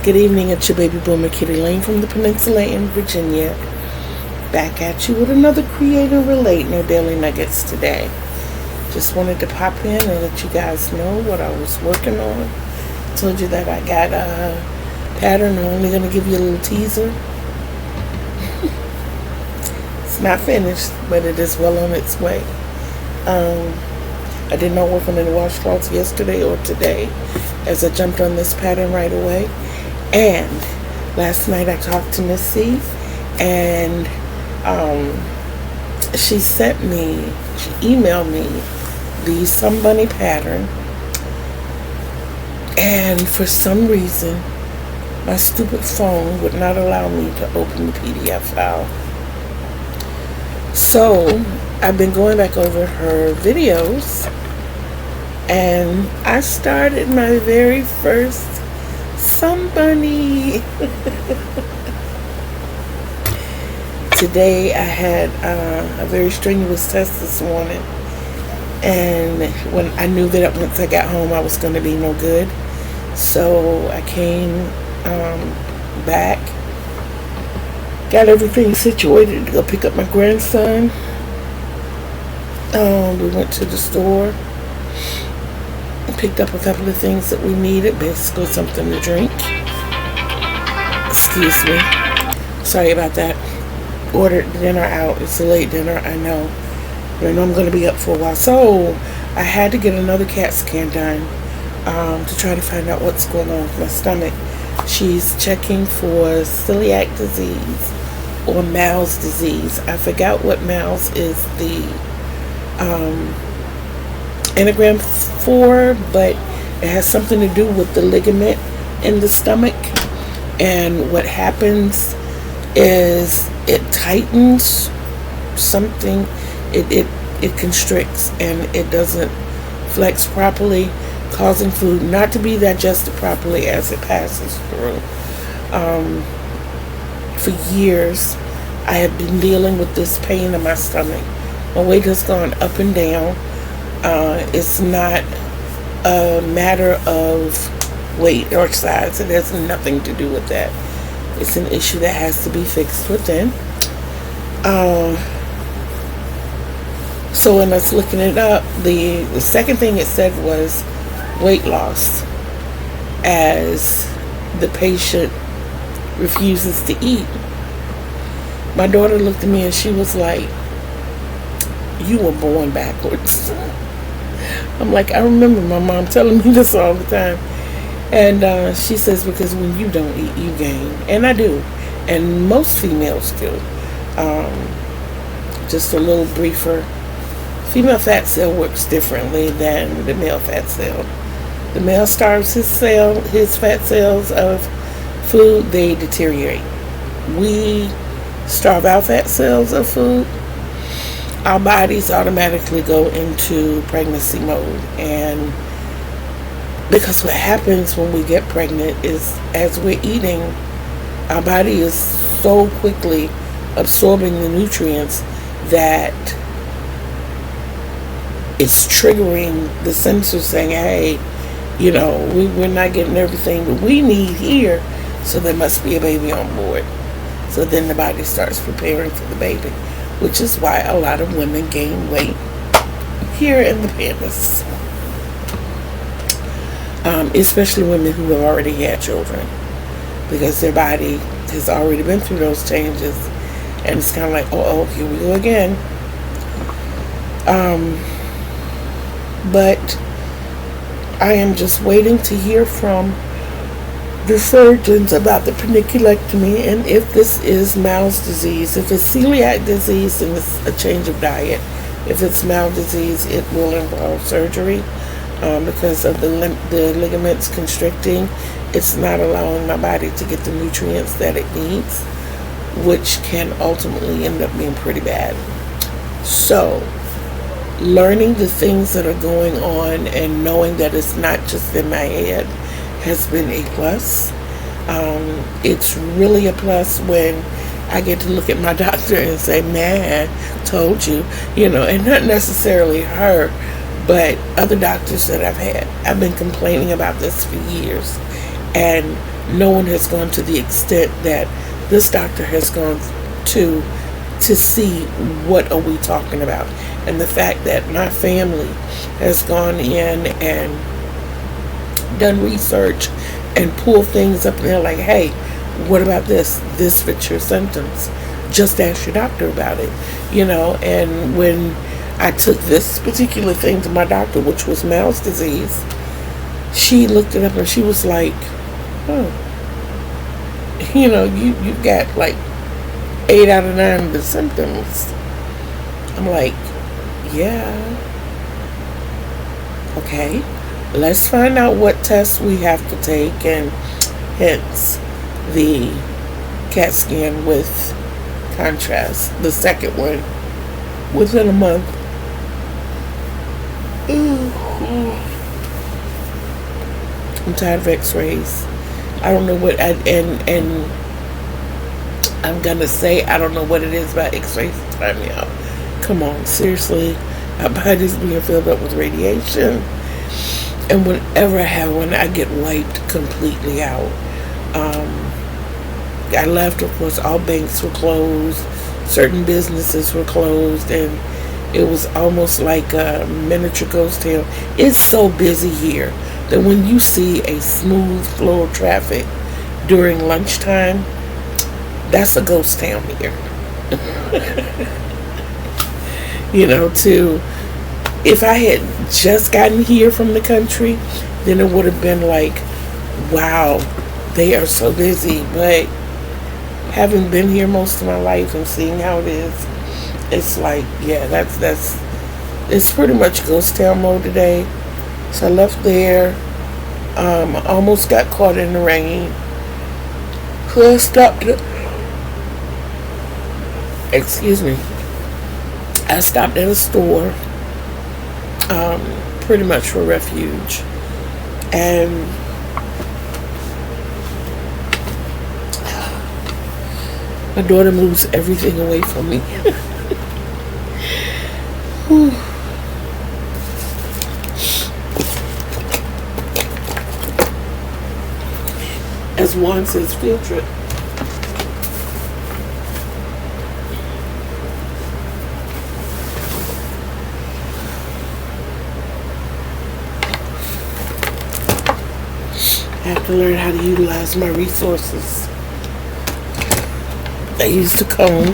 Good evening, it's your baby boomer Kitty Lane from the Peninsula in Virginia. Back at you with another Create and Relate No Daily Nuggets today. Just wanted to pop in and let you guys know what I was working on. Told you that I got a pattern. I'm only going to give you a little teaser. It's not finished, but it is well on its way. I did not work on any washcloths yesterday or today, as I jumped on this pattern right away. And last night I talked to Miss C, and she emailed me the Some Bunny pattern, and for some reason my stupid phone would not allow me to open the PDF file. So I've been going back over her videos, and I started my very first Some Bunny. Today I had a very strenuous test this morning, and when I knew that once I got home I was going to be no good, so I came back, got everything situated to go pick up my grandson. We went to the store, picked up a couple of things that we needed, basically something to drink. Excuse me, sorry about that. Ordered dinner out. It's a late dinner, I know, but I know I'm going to be up for a while, so I had to get another CAT scan done to try to find out what's going on with my stomach. She's checking for celiac disease or Mal's disease. I forgot what Mal's is the anagram for, but it has something to do with the ligament in the stomach, and what happens is it tightens something, it constricts, and it doesn't flex properly, causing food not to be digested properly as it passes through. For years I have been dealing with this pain in my stomach. My weight has gone up and down. It's not a matter of weight or size. It has nothing to do with that. It's an issue that has to be fixed within. So when I was looking it up, the second thing it said was weight loss, as the patient refuses to eat. My daughter looked at me and she was like, "You were born backwards." I'm like, I remember my mom telling me this all the time. And she says, because when you don't eat, you gain. And I do. And most females do. Just a little briefer. Female fat cell works differently than the male fat cell. The male starves his fat cells of food, they deteriorate. We starve our fat cells of food, our bodies automatically go into pregnancy mode. And because what happens when we get pregnant is, as we're eating, our body is so quickly absorbing the nutrients that it's triggering the sensors saying, hey, we're not getting everything that we need here, so there must be a baby on board. So then the body starts preparing for the baby, which is why a lot of women gain weight here in the panties. Especially women who have already had children, because their body has already been through those changes, and it's kind of like, oh, here we go again. But I am just waiting to hear from the surgeons about the paniculectomy, and if this is Mal's disease. If it's celiac disease, then it's a change of diet. If it's Mal's disease, it will involve surgery. Because of the ligaments constricting, it's not allowing my body to get the nutrients that it needs, which can ultimately end up being pretty bad. So, learning the things that are going on and knowing that it's not just in my head has been a plus. It's really a plus when I get to look at my doctor and say, man, told you, and not necessarily her, but other doctors that I've had. I've been complaining about this for years, and no one has gone to the extent that this doctor has gone to see what are we talking about. And the fact that my family has gone in and done research and pulled things up, and they're like, hey, what about this? This fits your symptoms. Just ask your doctor about it. And when I took this particular thing to my doctor, which was Maus disease, she looked it up and she was like, oh, you got like 8 out of 9 of the symptoms. I'm like, yeah. Okay, let's find out what tests we have to take, and hence the CAT scan with contrast, the second one, within a month. I'm tired of x-rays. I don't know what and I'm gonna say I don't know what it is about x-rays to tire me out. Come on, seriously. My body's being filled up with radiation, and whenever I have one, I get wiped completely out. I left, of course, all banks were closed, certain businesses were closed, and it was almost like a miniature ghost town. It's so busy here that when you see a smooth flow of traffic during lunchtime, that's a ghost town here. If I had just gotten here from the country, then it would have been like, wow, they are so busy. But having been here most of my life and seeing how it is, it's like, yeah, it's pretty much ghost town mode today. So I left there. Almost got caught in the rain. So I stopped. I stopped at a store, pretty much for refuge, and my daughter moves everything away from me. As Juan says, field trip. I have to learn how to utilize my resources. I used the comb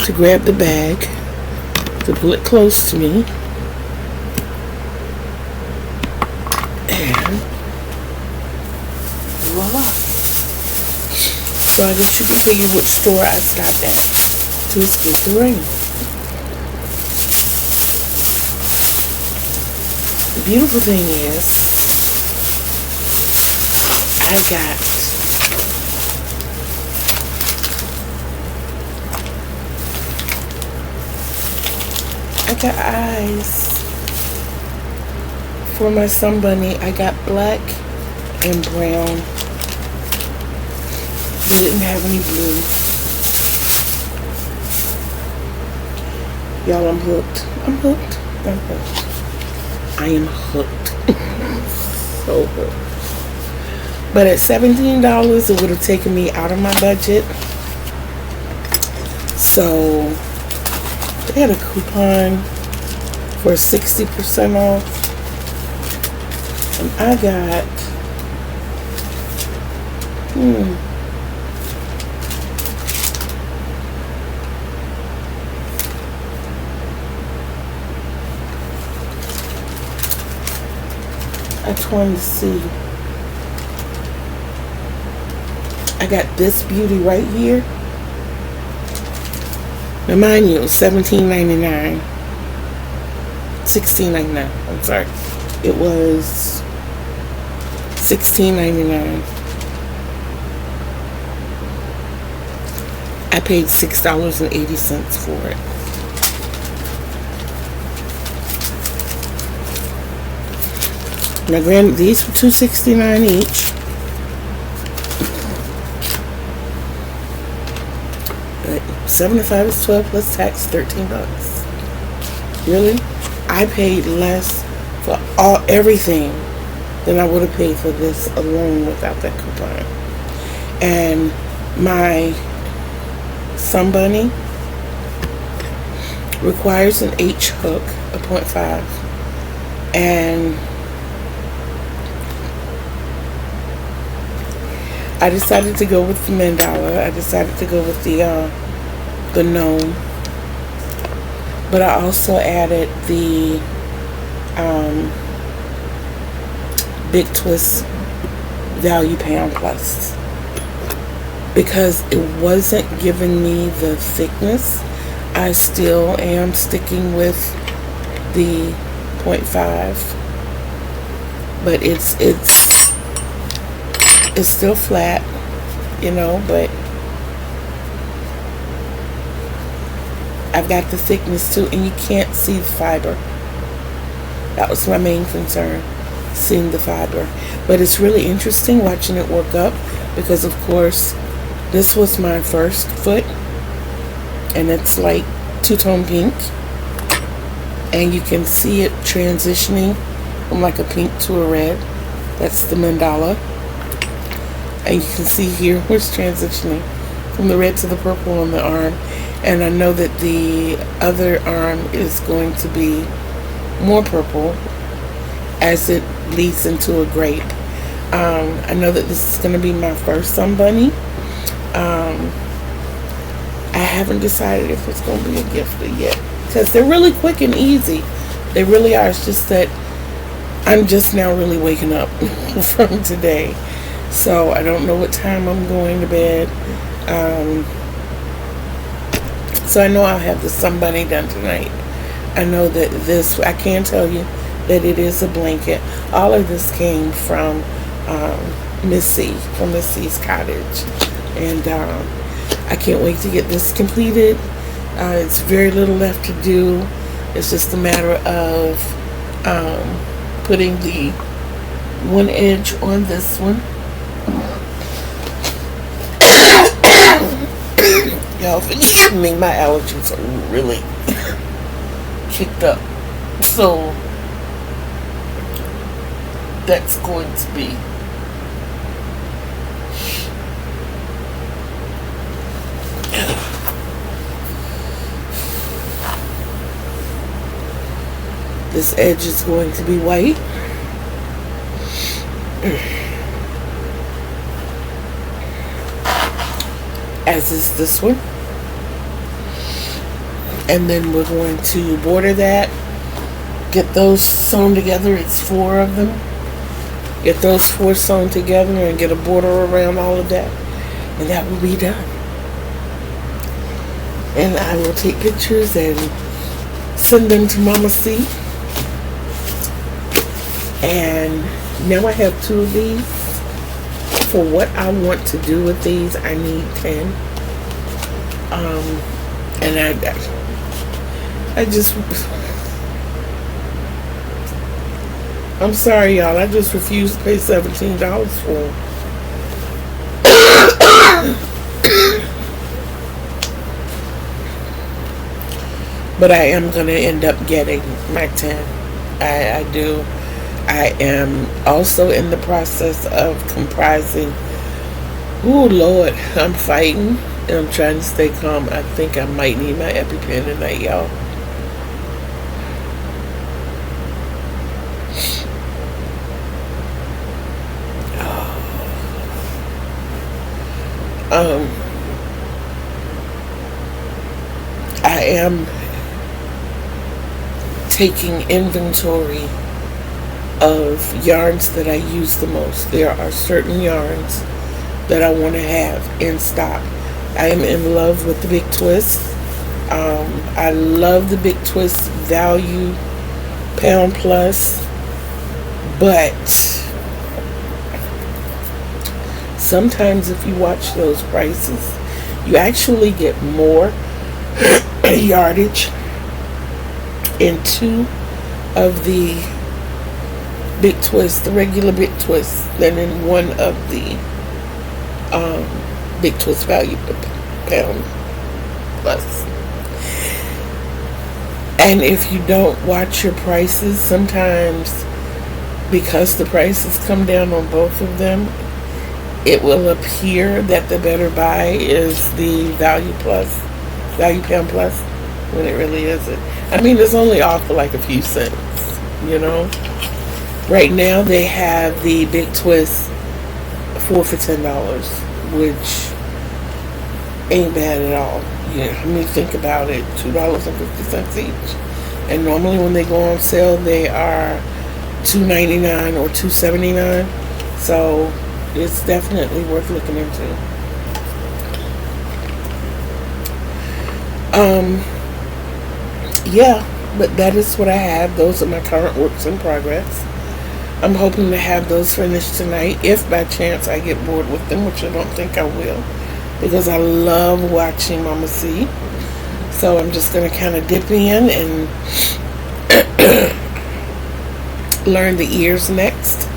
to grab the bag, to pull it close to me, and voila. So I guess you can figure which store I stopped at to escape the rain. The beautiful thing is, I got eyes for my sun bunny. I got black and brown. They didn't have any blue. Y'all, I'm hooked. I'm hooked. I'm hooked. I am hooked. So hooked. But at $17, it would have taken me out of my budget. So they had a coupon for 60% off. And I got I just wanted to see. I got this beauty right here. Now mind you, it was $17.99. $16.99. I'm sorry. It was $16.99. I paid $6.80 for it. Now granted, these were $2.69 each. But 75 is 12 plus tax, $13. Really? I paid less for everything than I would have paid for this alone without that coupon. And my Sun Bunny requires an H hook, a 0.5, and I decided to go with the mandala. I decided to go with the gnome, but I also added the Big Twist Value Pound Plus because it wasn't giving me the thickness. I still am sticking with the 0.5, but it's still flat, you know, but I've got the thickness too, and you can't see the fiber. That was my main concern, seeing the fiber. But it's really interesting watching it work up because, of course, this was my first foot, and it's like two-tone pink, and you can see it transitioning from like a pink to a red. That's the mandala. And you can see here where it's transitioning from the red to the purple on the arm. And I know that the other arm is going to be more purple as it bleeds into a grape. I know that this is going to be my first Sun Bunny. I haven't decided if it's going to be a gifter yet, because they're really quick and easy. They really are. It's just that I'm just now really waking up from today. So I don't know what time I'm going to bed. So I know I'll have the Sun Bunny done tonight. I know that this, I can tell you that it is a blanket. All of this came from Miss C, from Miss C's cottage. And I can't wait to get this completed. It's very little left to do. It's just a matter of putting the one edge on this one. Y'all forgive me, my allergies are really kicked up. So that's going to be this edge is going to be white. As is this one. And then we're going to border that, get those sewn together. It's 4 of them. Get those 4 sewn together and get a border around all of that, and that will be done. And I will take pictures and send them to Mama C. And now I have 2 of these. For what I want to do with these, I need 10. And I just, I'm sorry, y'all. I just refuse to pay $17 for them. But I am going to end up getting my 10. I do. I am also in the process of comprising. Oh Lord, I'm fighting and I'm trying to stay calm. I think I might need my EpiPen tonight, y'all. I am taking inventory of yarns that I use the most. There are certain yarns that I want to have in stock. I am in love with the Big Twist. I love the Big Twist Value Pound Plus, but sometimes if you watch those prices, you actually get more yardage in 2 of the Big Twist, the regular Big Twist, than in 1 of the Big Twist Value Pound Plus. And if you don't watch your prices, sometimes because the prices come down on both of them, it will appear that the better buy is the Value Pound Plus, when it really isn't. I mean, it's only off for like a few cents, you know. Right now they have the Big Twist 4 for $10, which ain't bad at all. Yeah, I mean, think about it, $2.50 each. And normally when they go on sale, they are $2.99 or $2.79. So it's definitely worth looking into. Yeah, but that is what I have. Those are my current works in progress. I'm hoping to have those finished tonight, if by chance I get bored with them, which I don't think I will, because I love watching Mama C. So I'm just going to kind of dip in and learn the ears next,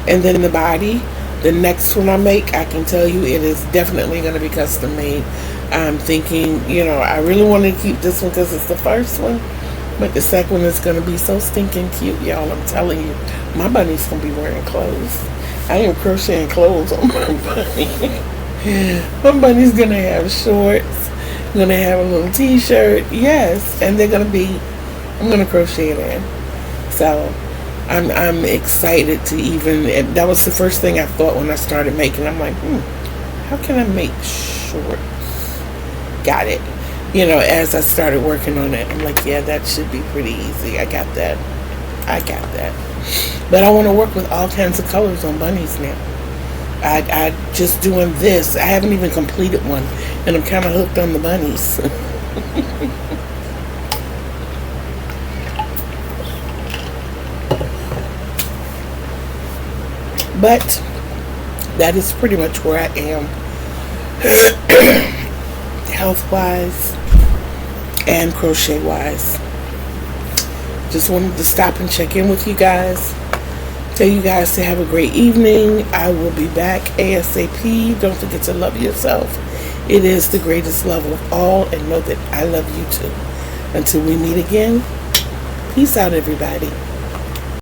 and then the body. The next one I make, I can tell you, it is definitely going to be custom made. I'm thinking, you know, I really want to keep this one because it's the first one, but the second one is going to be so stinking cute, y'all. I'm telling you, my bunny's going to be wearing clothes. I am crocheting clothes on my bunny. My bunny's going to have shorts, going to have a little t-shirt, yes, and they're going to be, I'm going to crochet it in. So I'm excited to even, that was the first thing I thought when I started making. I'm like, how can I make shorts? Got it. You know, as I started working on it, I'm like, yeah, that should be pretty easy. I got that. But I want to work with all kinds of colors on bunnies now. I just doing this. I haven't even completed one, and I'm kind of hooked on the bunnies. But that is pretty much where I am health-wise and crochet-wise. Just wanted to stop and check in with you guys. Tell you guys to have a great evening. I will be back ASAP. Don't forget to love yourself. It is the greatest love of all, and know that I love you too. Until we meet again, peace out, everybody.